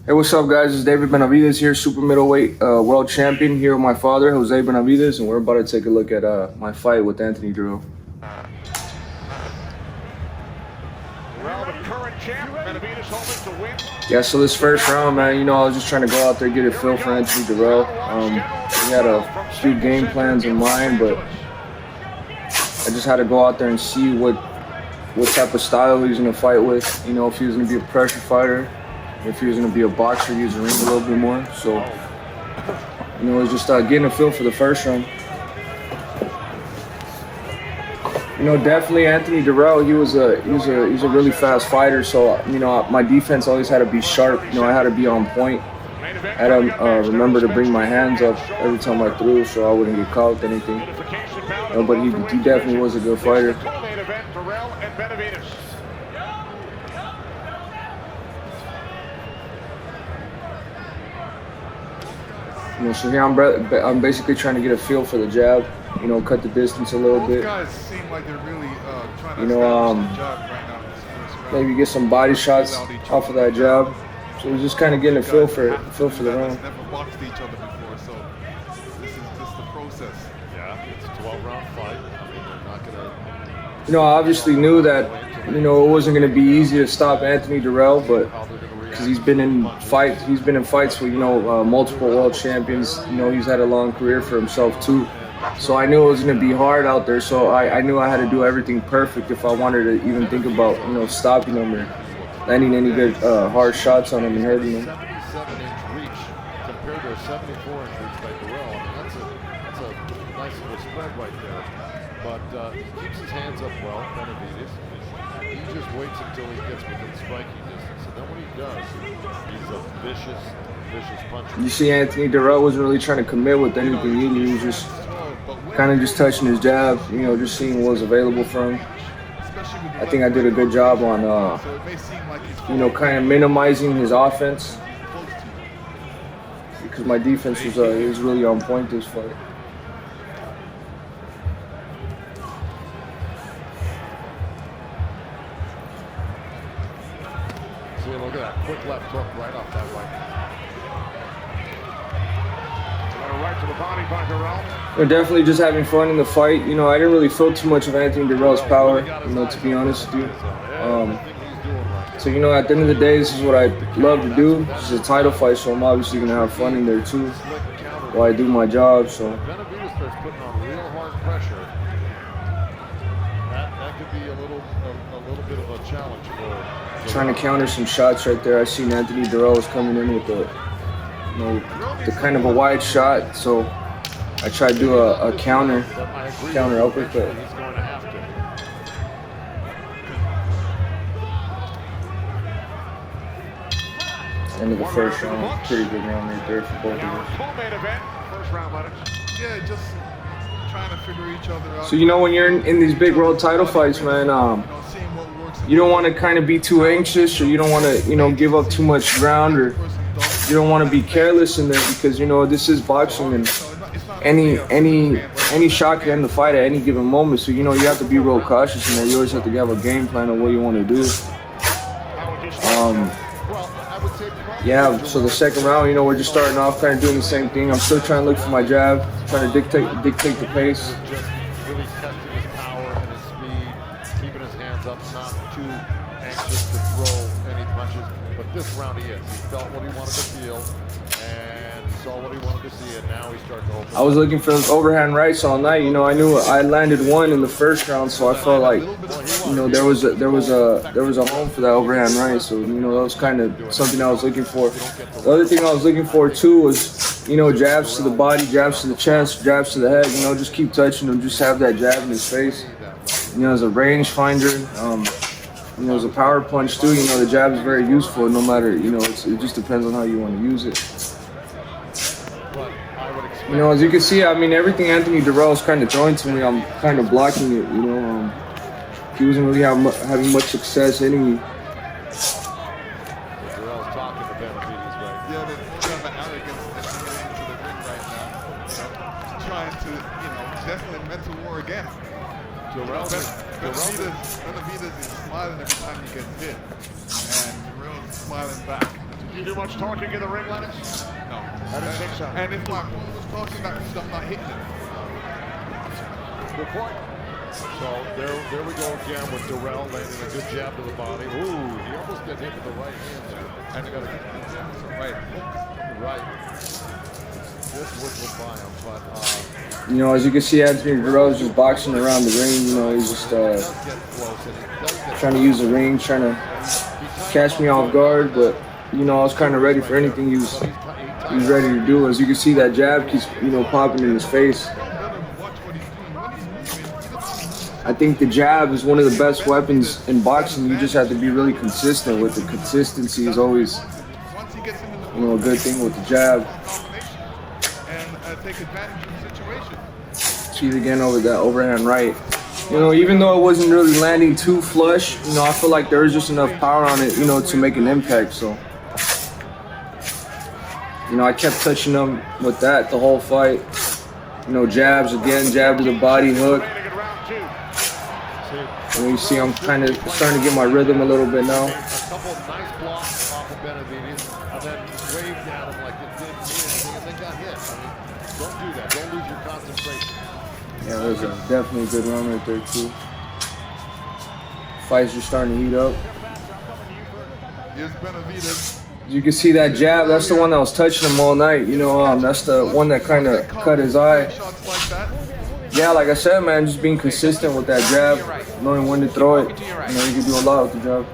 Hey, what's up, guys? It's David Benavidez here, super middleweight world champion, here with my father, Jose Benavidez, and we're about to take a look at my fight with Anthony Dirrell. Well, the current champ, Benavidez hoping to win. Yeah, so this first round, man, you know, I was just trying to go out there, get a feel for Anthony Dirrell. We had a few game plans in mind, but I just had to go out there and see what type of style he was going to fight with. You know, if he was going to be a pressure fighter, if he was going to be a boxer, use the ring a little bit more. So, you know, it was just getting a feel for the first round. You know, definitely Anthony Dirrell. He's a really fast fighter. So, you know, my defense always had to be sharp. You know, I had to be on point. I had to remember to bring my hands up every time I threw, so I wouldn't get caught with anything. You know, but he definitely was a good fighter. You know, so here I'm basically trying to get a feel for the jab. You know, cut the distance a little bit. Guys seem like they're really trying to you know, maybe get some body shots off of that jab. So we're just kind of getting a feel for the round. Never boxed each other before, so this is just the process. Yeah, it's a 12-round fight. I mean, they're not gonna. You know, I obviously knew that, you know, it wasn't going to be easy to stop Anthony Dirrell, but because he's been in fights with, you know, multiple world champions. You know, he's had a long career for himself too. So I knew it was going to be hard out there. So I knew I had to do everything perfect if I wanted to even think about, you know, stopping him or landing any good hard shots on him and hurting him. 77-inch reach compared to a 74-inch reach by Dirrell. I mean, that's a nice little spread right there. But he keeps his hands up well, Benavidez. He just waits until he gets within striking distance. And then when he does, he's a vicious puncher. You see, Anthony Dirrell wasn't really trying to commit with anything either. He was just kind of just touching his jab, you know, just seeing what was available for him. I think I did a good job on, you know, kind of minimizing his offense because my defense was really on point this fight. See, look at that quick left hook right off that right. Right to the body by Dirrell. We're definitely just having fun in the fight. You know, I didn't really feel too much of Anthony Dirrell's power, you know, to be honest with you. So, you know, at the end of the day, this is what I love to do. This is a title fight, so I'm obviously going to have fun in there too while I do my job. So Benavidez starts putting on real hard pressure. That could be a little bit of a challenge for trying to counter some shots right there. I seen Anthony Dirrell was coming in with the kind of a wide shot, so I tried to do a counter uppercut. He's going to have to. End of the first round, pretty good round right there for both of us. First round, Yeah, just trying to figure each other out. So, you know, when you're in these big world title fights, man, you don't want to kind of be too anxious, or you don't want to, you know, give up too much ground, or you don't want to be careless in there, because, you know, this is boxing and any shot can end the fight at any given moment. So, you know, you have to be real cautious in there. You always have to have a game plan of what you want to do. Yeah, so the second round, you know, we're just starting off kind of doing the same thing. I'm still trying to look for my jab, trying to dictate the pace. Just really testing his power and his speed, keeping his hands up, not too anxious to throw any punches. But this round he is. He felt what he wanted to feel, and he saw what he wanted to see, and now he's starting to open. I was looking for those overhand rights all night. You know, I knew I landed one in the first round, so I felt like, you know, there was a home for that overhand right. So, you know, that was kind of something I was looking for. The other thing I was looking for too was, you know, jabs to the body, jabs to the chest, jabs to the head. You know, just keep touching him, just have that jab in his face. You know, as a range finder, you know, as a power punch too. You know, the jab is very useful. No matter, you know, it just depends on how you want to use it. You know, as you can see, I mean, everything Anthony Dirrell is kind of throwing to me, I'm kind of blocking it. You know, he wasn't really having much success hitting me. Dirrell's talking to Benavidez, right? Yeah, there's more of an arrogance that's coming into the ring right now. Trying to, you know, definitely mental war again. Benavidez is smiling every time he gets hit, and Dirrell's smiling back. You do much talking in the ring, Lennox? No. I didn't think so. And if my opponent was talking, that means I'm not hitting him. Good point. So there we go again with Dirrell landing a good jab to the body. Ooh, he almost got hit with the right hand there. And you got to right. Right. This whistle by him, but You know, as you can see, Anthony Dirrell is just boxing around the ring. You know, he's just does get close, and he does get trying to use the ring, trying to catch me off guard. But you know, I was kind of ready for anything he was ready to do. As you can see, that jab keeps popping in his face. I think the jab is one of the best weapons in boxing. You just have to be really consistent with it. Consistency is always, a good thing with the jab. And take advantage of the situation. See it again over that overhand right. You know, even though it wasn't really landing too flush, I feel like there was just enough power on it, to make an impact. So, I kept touching him with that the whole fight. Jabs again, jab to the body, hook. And you see I'm kind of starting to get my rhythm a little bit now. A couple of nice blocks off of Benavidez, and then waved at him like it didn't mean anything, and then got hit. I mean, don't do that. Don't lose your concentration. Yeah, there's definitely a good run right there too. Fights are starting to heat up. Here's Benavidez. You can see that jab. That's the one that was touching him all night. That's the one that kind of cut his eye. Shots like that. Yeah, like I said, man, just being consistent with that jab, knowing when to throw it. You can do a lot with the jab.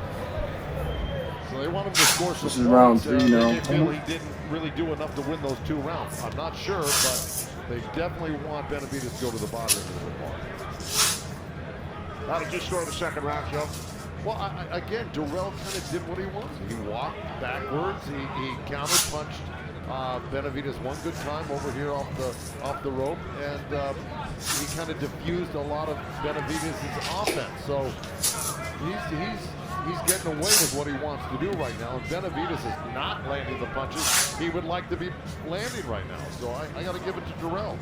So they want him to score some This is round points. 3 now. They feel he didn't really do enough to win those 2 rounds. I'm not sure, but they definitely want Benavidez to go to the bottom of the bar. How did you score the second round, Joe? Well, again, Dirrell kind of did what he wanted. He walked backwards. He counter-punched Benavidez one good time over here off the rope, and he kind of diffused a lot of Benavidez's offense. So he's getting away with what he wants to do right now. And Benavidez is not landing the punches he would like to be landing right now. So I got to give it to Dirrell.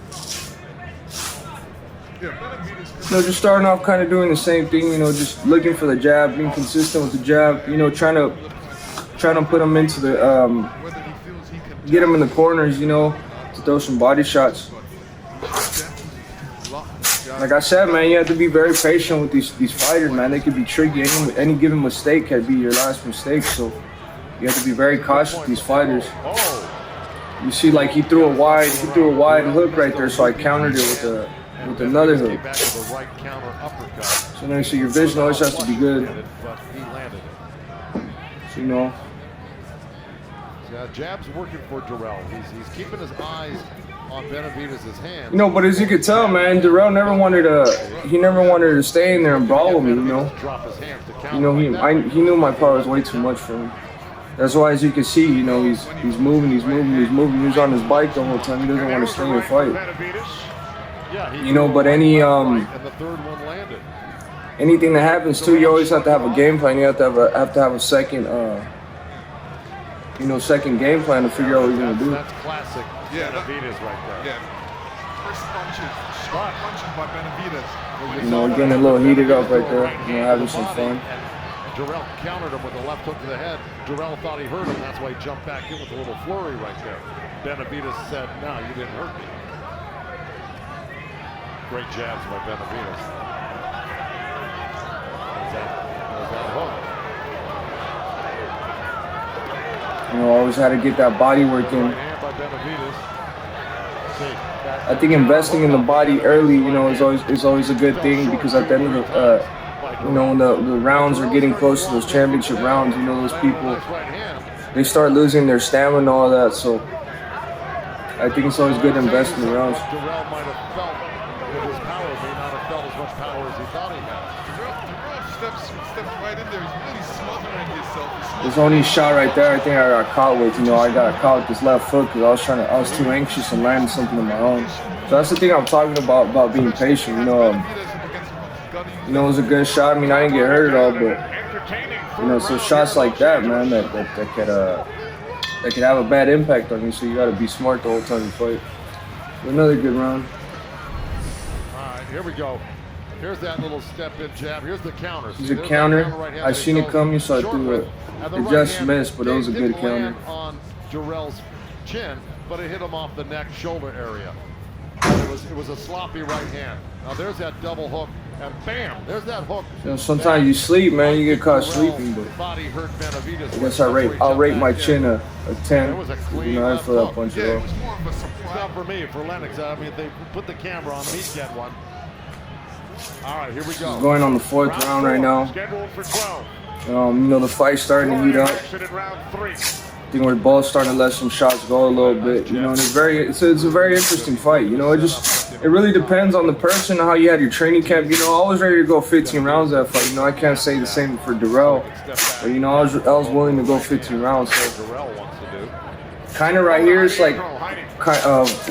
Yeah, Benavidez. Just starting off kind of doing the same thing, just looking for the jab, being consistent with the jab, trying to put him into the, Whether he feels he can get him in the corners, to throw some body shots. Like I said, man, you have to be very patient with these fighters, man. They could be tricky. Any given mistake could be your last mistake, so you have to be very cautious with these fighters. You see, like he threw a wide hook right there, so I countered it with another hook. So now, so your vision always has to be good. So jab's working for Dirrell. He's keeping his eyes on Benavidez's hand. but as you could tell, man, Dirrell never wanted to stay in there and brawl with me. He knew my power was way too much for him. That's why, as you can see, he's moving. He was on his bike the whole time. He doesn't want to stay and fight. But anything that happens too, you always have to have a game plan. You have to have a second second game plan to figure out what you're gonna do. That's classic Benavidez right there. Yeah. First punches, sharp punches by Benavidez. Getting a little heated up right there. Having some fun. Dirrell countered him with a left hook to the head. Dirrell thought he hurt him. That's why he jumped back in with a little flurry right there. Benavidez said, "No, you didn't hurt me." Great jabs by Benavidez. There's that hook. Always had to get that body work in. I think investing in the body early, is always a good thing, because at the end of the, when the rounds are getting close to those championship rounds, those people, they start losing their stamina and all that. So I think it's always good to invest in the rounds. Dirrell might have felt with his power, may not have felt as much power as he thought he had. Dirrell steps right in there. He's really smothering himself. There's only a shot right there I think I got caught with. I got caught with this left foot because I was too anxious and landing something of my own. So that's the thing I'm talking about being patient. It was a good shot. I mean, I didn't get hurt at all, but so shots like that, man, that could have a bad impact on you. So you got to be smart the whole time you fight. Another good round. All right, here we go. Here's that little step-in jab. Here's the counter. Here's a counter. I seen it coming, so I threw it. It just missed, but it was a good counter. On Dirrell's chin, but it hit him off the neck, shoulder area. It was a sloppy right hand. Now there's that double hook, and bam, there's that hook. You know, sometimes you sleep, man. You get caught sleeping, but body hurt Benavidez. I guess I'll rate my chin a 10. You know, I feel that punch Yeah, at it all. was more of a surprise. It's not for me, for Lennox. I mean, if they put the camera on me, get one. All right, here we go. Going on the 4th round right now. Scheduled for 12. You know, the fight's starting to heat up. I think we're both starting to let some shots go a little bit. You know, and it's a very interesting fight. You know, it really depends on the person, how you had your training camp. You know, I was ready to go 15 rounds that fight. You know, I can't say the same for Dirrell, but you know, I was willing to go 15 rounds. So kind of right here, it's like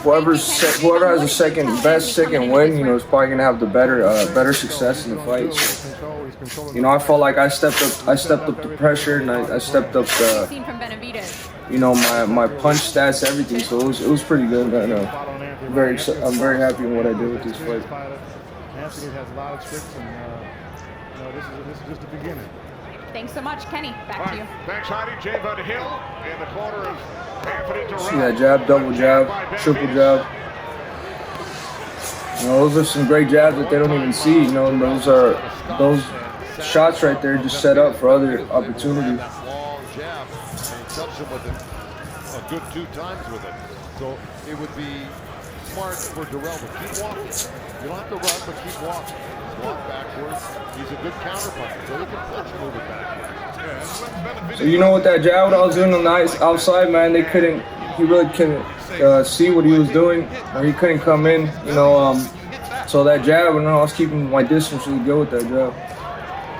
whoever has the best second win, you know, is probably gonna have the better success in the fight. So, you know, I felt like I stepped up the pressure, and I stepped up the, you know, my punch stats, everything. So it was pretty good. I know. I'm very happy with what I did with this fight. Anthony has a lot of tricks, and you know, this is just the beginning. Thanks so much, Kenny. Back to you. Thanks, Heidi. Jay Van Hill in the corner of Anthony Dirrell. See that jab, double jab, triple jab. You know, those are some great jabs that they don't even see. You know, and those shots right there just set up for other opportunities. That long jab, and he touched him with it a good 2 times with it. So it would be smart for Dirrell to keep walking. You don't have to run, but keep walking. Just walk backwards. He's a good counter puncher, so he can punch moving backwards. So you know, with that jab, what I was doing on the outside, man, he really couldn't see what he was doing, or he couldn't come in, you know. So that jab, you know, I was keeping my distance really good with that jab.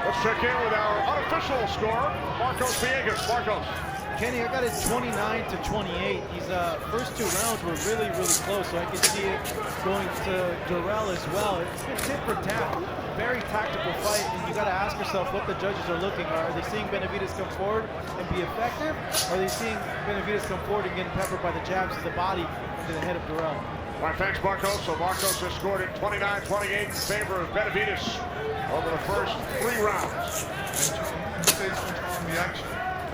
Let's check in with our unofficial score, Marcos Villegas. Marcos. Kenny, I got it 29 to 28. These first 2 rounds were really, really close, so I could see it going to Dirrell as well. It's been tit for tat, very tactical fight, and you got to ask yourself what the judges are looking at. Are they seeing Benavidez come forward and be effective? Or are they seeing Benavidez come forward and getting peppered by the jabs to the body and to the head of Dirrell? All right, thanks, Marcos. So Marcos has scored it 29-28 in favor of Benavidez over the first 3 rounds.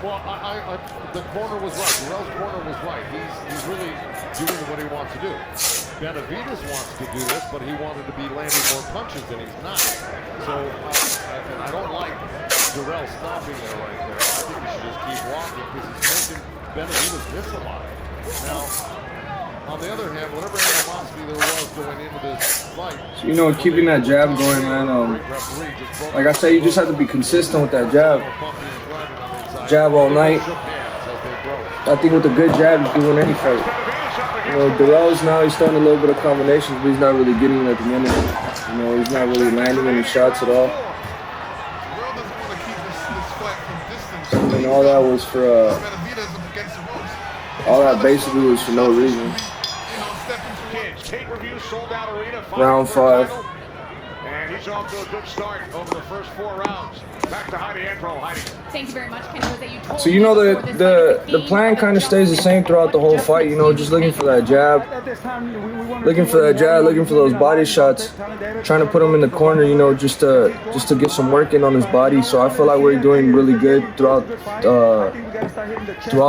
Well, the corner was right. Dirrell's corner was right. He's really doing what he wants to do. Benavidez wants to do this, but he wanted to be landing more punches than he's not. So, and I don't like Dirrell stopping there right there. I think he should just keep walking because he's making Benavidez miss a lot. Now, on the other hand, whatever animosity there was going into this fight. So, you know, keeping that jab going, man. Like I said, you just have to be consistent with that jab. Jab all night. I think with a good jab, you can win any fight. You know, Dirrell's now, he's throwing a little bit of combinations, but he's not really getting it at the end of it. You know, he's not really landing any shots at all. And all that was for, all that basically was for no reason. Round 5. And he's off to a good start over the first 4 rounds. Back to Heidi Antro. Heidi. Thank you very much, Ken. So you know, the plan kind of stays the same throughout the whole fight. You know, just looking for that jab, looking for those body shots, trying to put him in the corner. You know, just to get some work in on his body. So I feel like we're doing really good throughout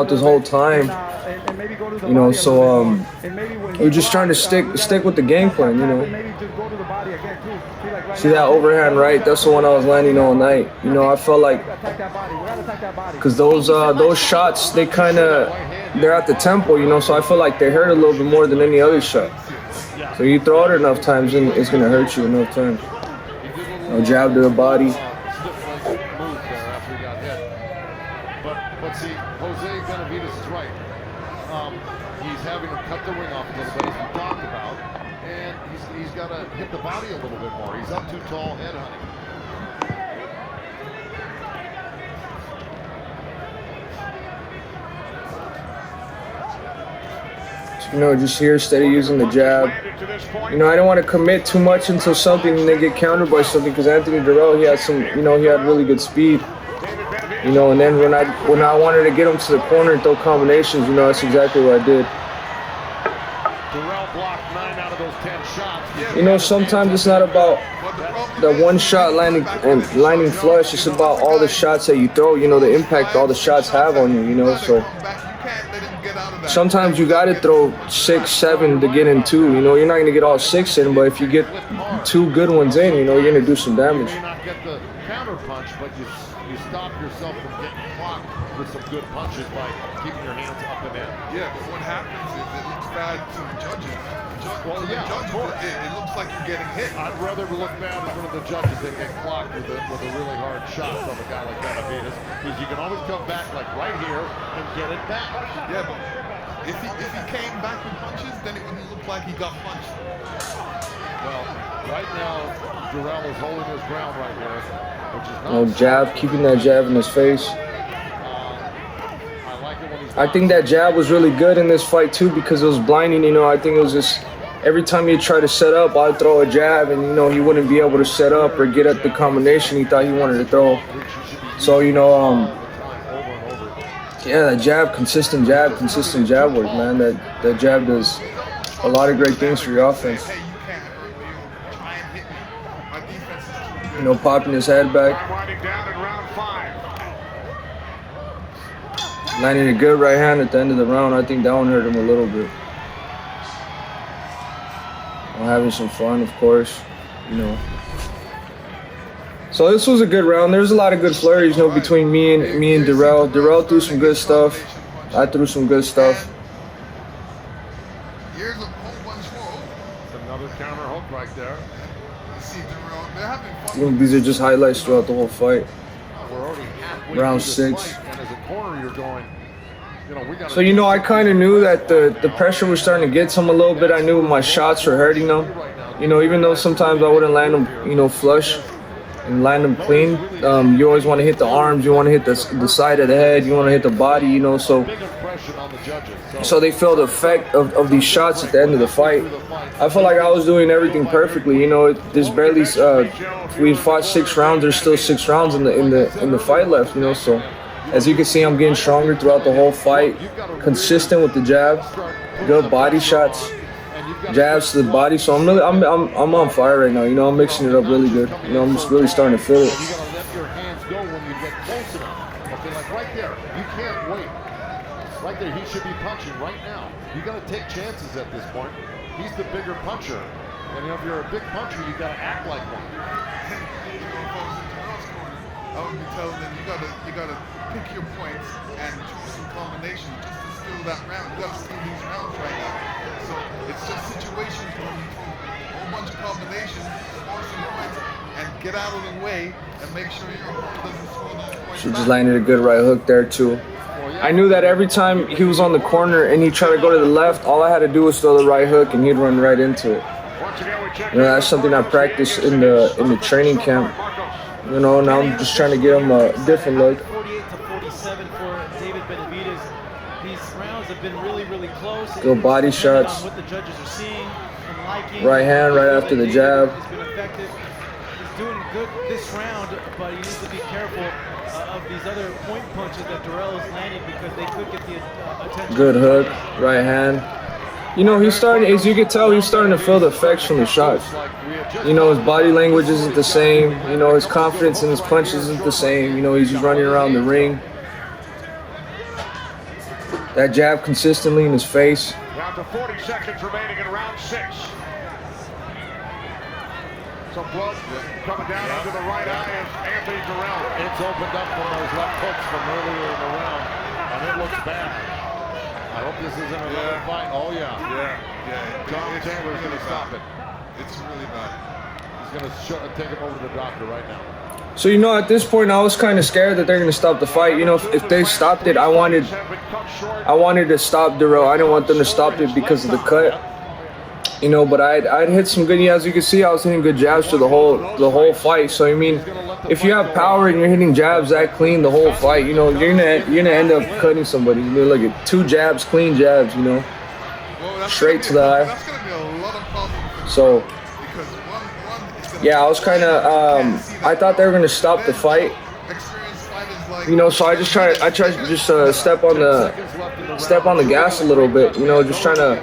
this whole time. You know, so we're just trying to stick with the game plan. You know. See that overhand right? That's the one I was landing all night. You know, I felt like, because those shots, they're at the tempo, you know, so I feel like they hurt a little bit more than any other shot. So you throw it enough times and it's gonna hurt you enough times. You know, jab to the body. But see, Jose Benavidez is right. He's having to cut the ring off a little bit, as we talked about, and he's got to hit the body a little bit more. He's up too tall, head hunting. You know, just here, steady using the jab. You know, I don't want to commit too much into something and then get countered by something, because Anthony Dirrell, he had really good speed. You know, and then when I wanted to get him to the corner and throw combinations, you know, that's exactly what I did. Dirrell blocked 9 out of those 10 shots. You know, sometimes it's not about the one shot landing flush. It's about all the shots that you throw. You know, the impact all the shots have on you. You know, so sometimes you got to throw 6, 7 to get in 2. You know, you're not gonna get all 6 in, but if you get 2 good ones in, you know, you're gonna do some damage. You may not get the counter punch, but you stop yourself from getting clocked with some good punches by keeping your hands up and in. Yeah, but what happens is it looks bad to the judges. It looks like you're getting hit. I'd rather look bad in front of the judges than get clocked with a really hard shot from a guy like Benavidez, because you can always come back like right here and get it back. Yeah, but if he came back with punches, then it wouldn't look like he got punched. Well, right now, Dirrell is holding his ground right here, which is not. No jab, keeping that jab in his face. I like it when he's. I think that jab was really good in this fight too because it was blinding. You know, I think it was just every time he tried to set up, I'd throw a jab, and you know he wouldn't be able to set up or get at the combination he thought he wanted to throw. So you know, yeah, that jab, consistent jab work, man. That jab does a lot of great things for your offense. Hey, you can't hurt me. Try and hit me. My defense is too good. You know, popping his head back, Winding down in round 5. landing a good right hand at the end of the round. I think that one hurt him a little bit. I'm having some fun, of course, you know. So this was a good round. There's a lot of good flurries, you know, between me and Dirrell. Dirrell threw some good stuff. I threw some good stuff. Here's a whole bunch more. It's another counter hook right there. You see Dirrell, they're having fun. I think these are just highlights throughout the whole fight. We're already halfway Round through this 6. fight, and as a corner, you're going, you know, we got. So, you know, I kind of knew that the pressure was starting to get to him a little bit. I knew my shots were hurting them. You know, even though sometimes I wouldn't land them, you know, flush and land them clean, you always want to hit the arms, you want to hit the side of the head, you want to hit the body, you know, so they feel the effect of these shots at the end of the fight. I felt like I was doing everything perfectly, you know. There's barely we fought 6 rounds. There's still 6 rounds in the fight left, you know. So as you can see, I'm getting stronger throughout the whole fight, consistent with the jab, good body shots, jabs to the body. So I'm on fire right now, you know. I'm mixing it up really good, you know. I'm just really starting to feel it. You gotta let your hands go when you get close enough. Okay, like right there, you can't wait. Right there, he should be punching right now. You gotta take chances at this point. He's the bigger puncher, and if you're a big puncher, you gotta act like one. You know, if I was in Dirrell's corner, I would be telling them you gotta pick your points and choose some combinations just to steal that round. You gotta steal these rounds right now. So it's just situations where you do a whole bunch of combinations, score some points, and get out of the way and make sure your opponent doesn't score those points. She just landed a good right hook there too. I knew that every time he was on the corner and he tried to go to the left, all I had to do was throw the right hook and he'd run right into it. You know, that's something I practiced in the training camp. You know, now I'm just trying to get him a different look. 48 to 47 for David Benavidez. These rounds have been really, really close. Good body shots. On what the judges are seeing and liking. Right hand right after the jab. He's been effective. He's doing good this round, but he needs to be careful of these other point punches that Dirrell is landing because they could get the attention. Good hook, right hand. You know, he's starting, as you can tell, he's starting to feel the effects from the shots. You know, his body language isn't the same. You know, his confidence in his punches isn't the same. You know, he's just running around the ring. That jab consistently in his face. Down to 40 seconds remaining in round 6. Some blood coming down under the right eye of Anthony Dirrell. It's opened up from those left hooks from earlier in the round, and it looks bad. I hope this isn't another fight. Oh, yeah. Yeah. John It's Taylor's really going to stop bad. it. It's really bad. He's going to take him over to the doctor right now. So, you know, at this point, I was kind of scared that they're going to stop the fight. You know, if they stopped it, I wanted to stop Dirrell. I didn't want them to stop it because of the cut. You know, but I'd hit some good. As you can see, I was hitting good jabs for the whole fight. So I mean, if you have power and you're hitting jabs that clean the whole fight, you know, you're gonna end up cutting somebody. You know, look at 2 jabs, clean jabs. You know, straight to the eye. That's gonna be a lot of problems. So Because one yeah, I was kind of I thought they were gonna stop the fight. You know, so I tried to just step on the gas a little bit. You know, just trying to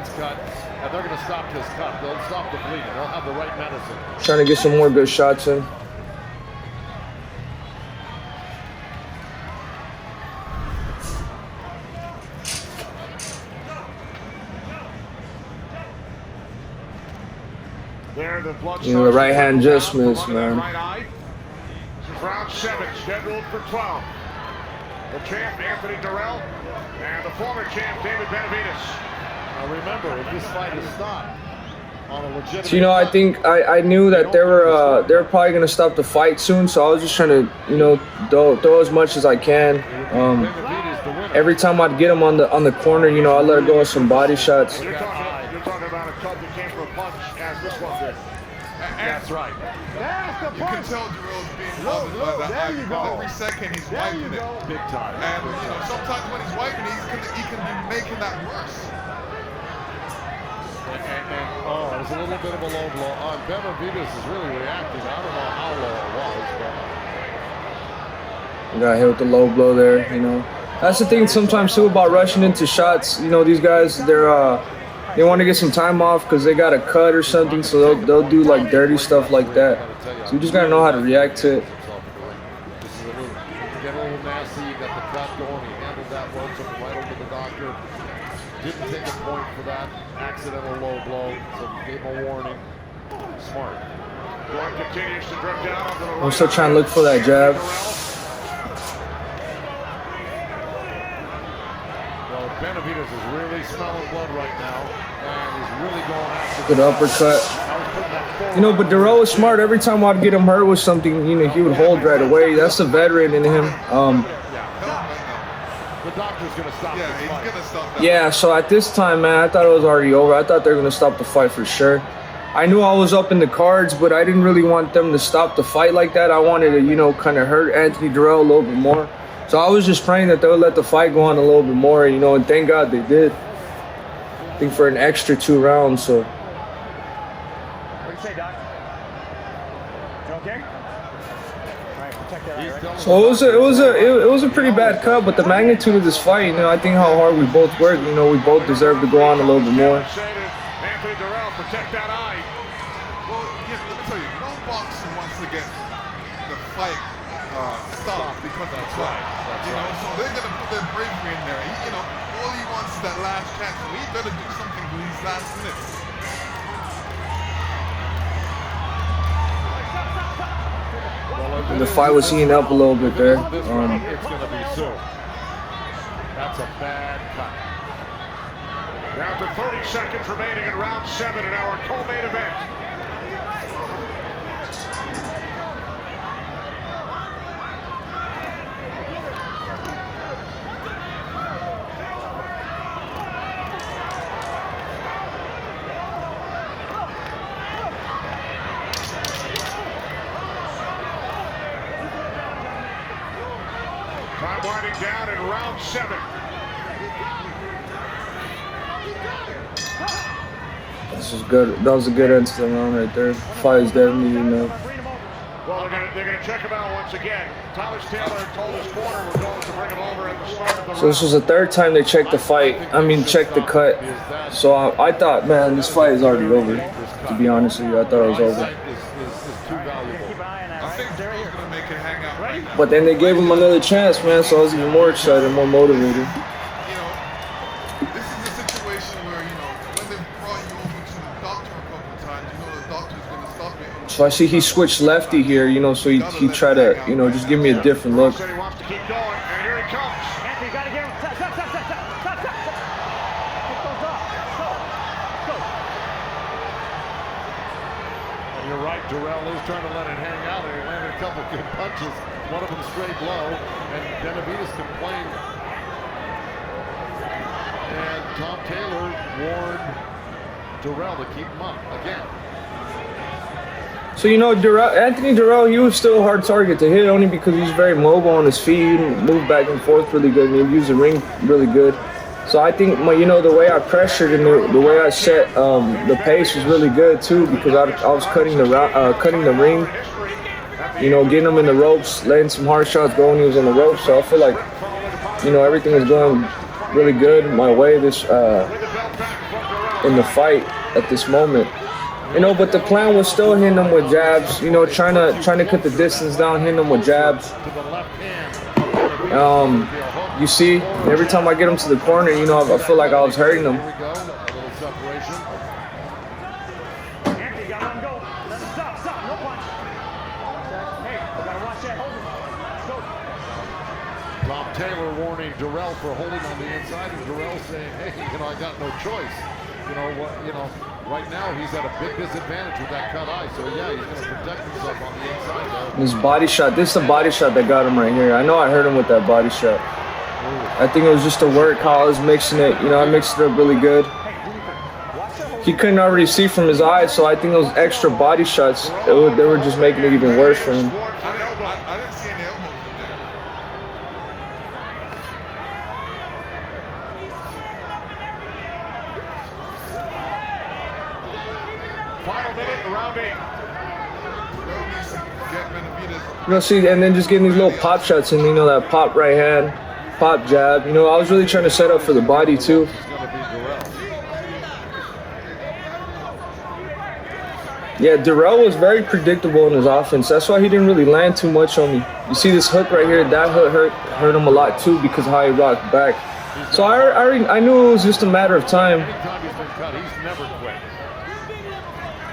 and they're going to stop this cut. They'll stop the bleeding. They'll have the right medicine. Trying to get some more good shots in. There, the blood You know, the right hand just missed, man. Right eye. Round 7, scheduled for 12. The champ, Anthony Dirrell, and the former champ, David Benavidez. Now remember, if this fight is stopped on a legitimate... So, you know, I think I knew that they were probably gonna stop the fight soon, so I was just trying to, you know, throw as much as I can. Every time I'd get him on the corner, you know, I let her go with some body shots. You're talking about a cut that came from a punch, as this one did. That's right. That's the You can tell Dirrell's being bothered by that eye because every second he's wiping it. Big time. And you know, sometimes when he's wiping it, he can be making that worse. Oh, it was a little bit of a low blow. Benavidez is really reacting. I don't know how low it was, but... Got hit with the low blow there, you know. That's the thing sometimes too about rushing into shots. You know, these guys, they want to get some time off because they got a cut or something, so they'll do like dirty stuff like that. So you just gotta know how to react to it. This is get a little nasty. You got the cut going. He handled that well, took it right over the doctor. Didn't take a point for that accidental low blow, so gave him a warning. Smart. Blood continues to drip down onto the right. I'm still trying to look for that jab. Benavidez is really smelling blood right now, and he's really going after Good uppercut. You know, but Dirrell was smart. Every time I'd get him hurt with something, you know, he would hold right away. That's the veteran in him. The doctor's gonna stop. Yeah, he's gonna stop that. Yeah, so at this time, man, I thought it was already over. I thought they were gonna stop the fight for sure. I knew I was up in the cards, but I didn't really want them to stop the fight like that. I wanted to, you know, kind of hurt Anthony Dirrell a little bit more. So I was just praying that they would let the fight go on a little bit more, you know, and thank God they did. I think for an extra 2 rounds, so. What do you say, Doc? You okay? All right, protect that eye, right? So it was a pretty bad cut, but the magnitude of this fight, you know, I think how hard we both worked, you know, we both deserve to go on a little bit more. Anthony Dirrell, protect that eye. Well, yeah, let me tell you, no boxer wants to get the fight stopped because of the fight. You know, so they're gonna put their bravery in there. You know, all he wants is that last chance. So he better do something for these last minutes. And the fight was heating up a little bit there. It's gonna be soon. That's a bad cut. Down to 30 seconds remaining in round 7 in our co-main event. Time winding down in round 7. This is good. That was a good end to the round right there. Fight is definitely, you know. Well, they're gonna check him out once again. Thomas Taylor told his corner we're going to bring him over at the start of the So this was the 3rd time they checked the fight. I mean, checked the cut. So I thought, man, this fight is already over. To be honest with you, I thought it was over. Is too valuable. Keep an eye on that, I right? think Dirrell's gonna make it hang out right now. But then they gave him another chance, man. So I was even more excited, more motivated. You know, this is a situation where, you know, when they brought you over to the doctor a couple of times, you know the doctor's gonna stop it. So I see he switched lefty here, you know, so he tried to, you know, just give me a different look. Said he wants to keep going, and here he comes. Anthony, you gotta get him. Stop. Get those up. Go. And you're right, Dirrell is trying to let it hang out, and he landed a couple good punches. One of them straight low, and Benavidez complained. And Tom Taylor warned Dirrell to keep him up again. So, you know, Anthony Dirrell, he was still a hard target to hit only because he's very mobile on his feet, moved back and forth really good, and he used the ring really good. So I think, you know, the way I pressured and the way I set the pace was really good too, because I was cutting the ring, you know, getting him in the ropes, letting some hard shots go when he was in the ropes. So I feel like, you know, everything was going really good my way in the fight. at this moment. You know, but the plan was still hitting him with jabs. You know, trying to cut the distance down, hitting him with jabs. You see, every time I get him to the corner, you know, I feel like I was hurting him. Here we go. A little separation. Anthony, gotta let him go. Let him stop, no punch. Hey, we gotta watch that. Hold him. Let's go. Tom Taylor warning Dirrell for holding on the inside, and Dirrell saying, "Hey, you know, I got no choice. You know what? You know, right now he's at a big disadvantage with that cut eye. So yeah, he's going to protect himself on the inside there." This body shot, this is the body shot that got him right here. I know I hurt him with that body shot. I think it was just the work, how I was mixing it. You know, I mixed it up really good. He couldn't already see from his eyes, so I think those extra body shots, they were just making it even worse for him. I didn't see any elbows in there. Final minute, round 8. Dirrell needs to get Benavidez. You know, see, and then just getting these little pop shots and, you know, that pop right hand, pop jab. You know, I was really trying to set up for the body, too. It's going to be Dirrell. Yeah, Dirrell was very predictable in his offense. That's why he didn't really land too much on me. You see this hook right here? That hook hurt him a lot, too, because of how he rocked back. So I knew it was just a matter of time Anytime he's been cut, he's never quit.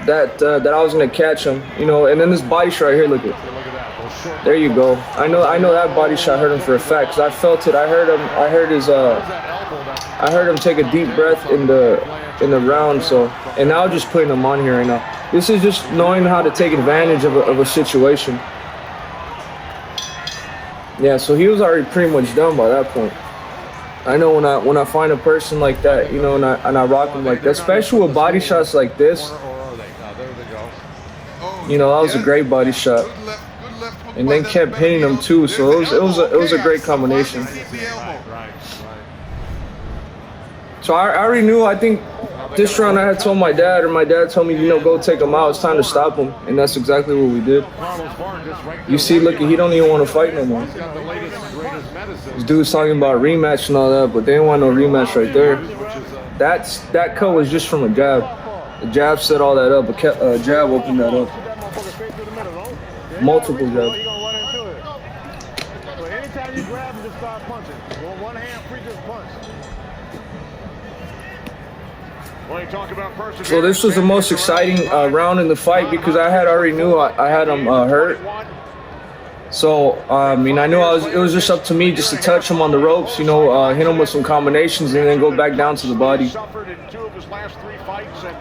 that I was gonna catch him, you know. And then this body shot right here, look at, Look at that. Those short there you go. I know that body shot hurt him for a fact, 'cause I felt it. I heard his that elbow that I heard him take a deep breath in the round. So, and now just putting him on here right now. This is just knowing how to take advantage of a situation. Yeah, so he was already pretty much done by that point. I know when I find a person like that, you know, and I rock him like that, especially with body shots like this. or are they? There they go. Oh, You know, that was a great body shot. Good left hook And by then that kept hitting him Benavidez. too, so There's the it was elbow. a Okay, great I combination. see the elbow. Right. So I already knew. I think this round I had told my dad, or my dad told me, you know, go take him out. It's time to stop him, and that's exactly what we did. Carlos Vargas right You see, look, he don't even want to fight no more. He's got the latest and greatest medicine. This dude's talking about rematch and all that, but they didn't want no rematch right there. Which is That cut was just from a jab. The jab set all that up. A jab opened that up. Multiple jabs. You're gonna run into it. So anytime you grab him, just start punching. One hand, free just punch. Well, you talk about perseverance. So this was the most exciting round in the fight because I had already knew I had him hurt. So I mean, I knew it was just up to me just to touch him on the ropes, you know, hit him with some combinations and then go back down to the body. Suffered in 2 of his last 3 fights, and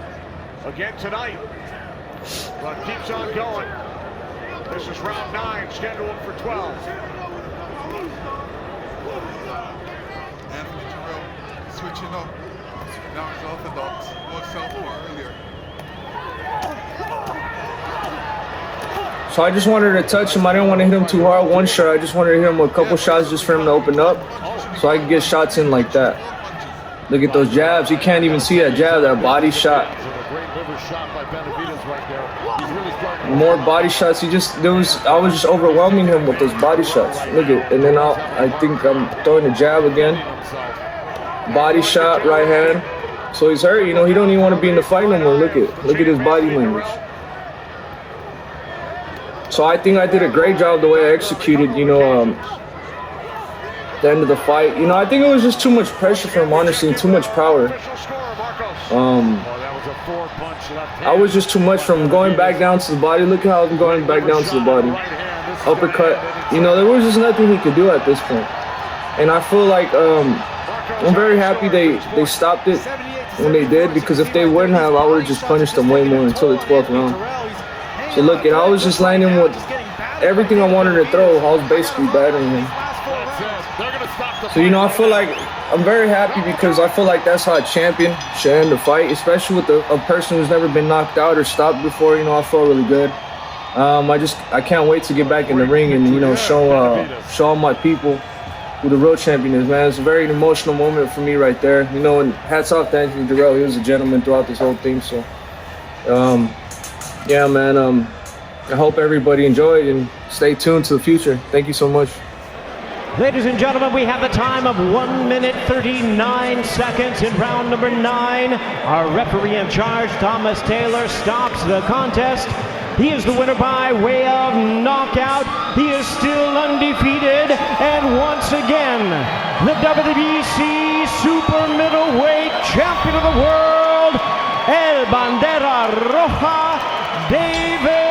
again tonight, but keeps on going. This is round 9, scheduled for 12. Anthony Dirrell switching up. Now he's orthodox. Was southpaw earlier. So I just wanted to touch him. I didn't want to hit him too hard, one shot. I just wanted to hit him with a couple shots just for him to open up so I could get shots in like that. Look at those jabs. You can't even see that jab, that body shot. a great liver shot by Benavidez right there. He's really starting to More body shots. I was just overwhelming him with those body shots. Look at, and then I think I'm throwing a jab again. himself. Body shot, right hand. So he's hurt. You know, he don't even want to be in the fight no more. Look at his body language. So I think I did a great job the way I executed. You know, the end of the fight. You know, I think it was just too much pressure for him, honestly, and too much power. Official score, Marcos. That was a 4-punch left hand. I was just too much from going back down to the body. Look how I'm going back down to the body. Right hand. This is Uppercut. You know, there was just nothing he could do at this point. And I feel like I'm very happy they stopped it when they did, because if they wouldn't have, I would have just punished them way more until the 12th round. So look, and I was just landing with everything I wanted to throw. I was basically battering him. That's it. They're going to stop the So, you know, I feel like I'm very happy because I feel like that's how a champion should end the fight, especially with a person who's never been knocked out or stopped before. You know, I feel really good. I can't wait to get back in the ring and, you know, show all my people who the real champion is, man. It's a very emotional moment for me right there. You know, and hats off to Anthony Dirrell. He was a gentleman throughout this whole thing. So, yeah, man. I hope everybody enjoyed and stay tuned to the future. Thank you so much. Ladies and gentlemen, we have the time of 1 minute 39 seconds in round number 9. Our referee in charge, Thomas Taylor, stops the contest. He is the winner by way of knockout. He is still undefeated. And once again, the WBC Super Middleweight Champion of the World, El Bandera Roja, David